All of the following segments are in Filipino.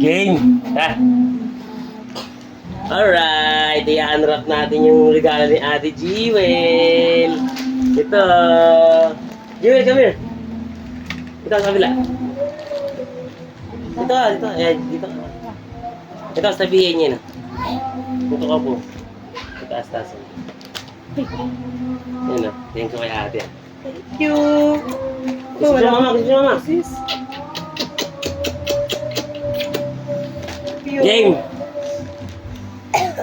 Game! Ha? Alright, i-unwrap natin yung regalo ni Ate Jewel. Ito. Jewel, come here. Ito sa kabila. Dito. Ayan, dito. Ito, sabihin niya na. Dito ka po. Taas-taasan. Ayan na. Thank you kay ate. Thank you. Gusto siya mama, gusto siya mama. Sis. Game!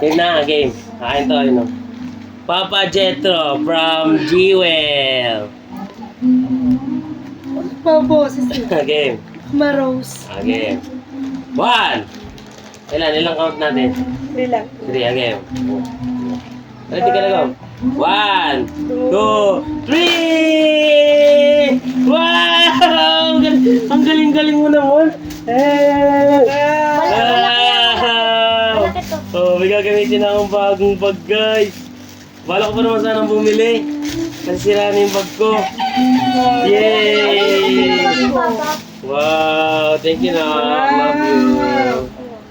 Game na, game. Kain to, yun o. Papa Jetro from Jewel. Pabo, sis. Game. Marose. Game. 1. Ilang count natin? Bilang. 3, game. Ready ka na go? 1, 2, 3! Wow! Ang galing-galing mo naman. Wow! Oh, may gagamitin akong bagong bag, guys. Bala ko pa naman sanang bumili. Kasi sira na yung bag ko. Yay! Wow! Thank you na. Love you.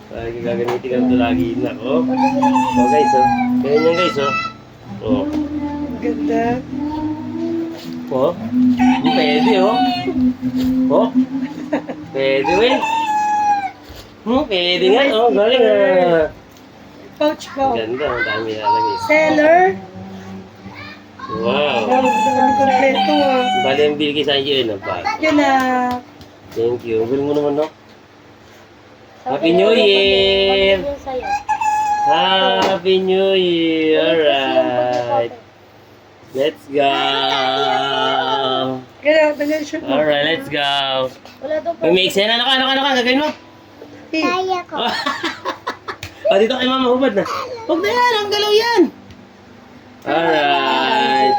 Ay, gagamitin ka na ito lagi. Nako. So guys, oh. Ganyan yan guys, oh. Oh. Ganda. Oh. Pwede, oh. Oh. Pwede, weh. Pwede nga, oh. Galing, ah. Pouch po. Ganda, ang dami nalagay. Seller. Wow. Ang kompleto ah. Bali ang bili kay Sanji yun, ang bag. Yan na. Thank you. Ang galing mo naman, no? Happy New Year! Happy New Year! Alright. Let's go! Kaya, ganyan siya po. Alright, let's go! May mix yan. Ano ka? Gagawin mo? Kaya ko. O, dito kay mama, hubad na. Huwag na yan! Ang galaw yan! Alright.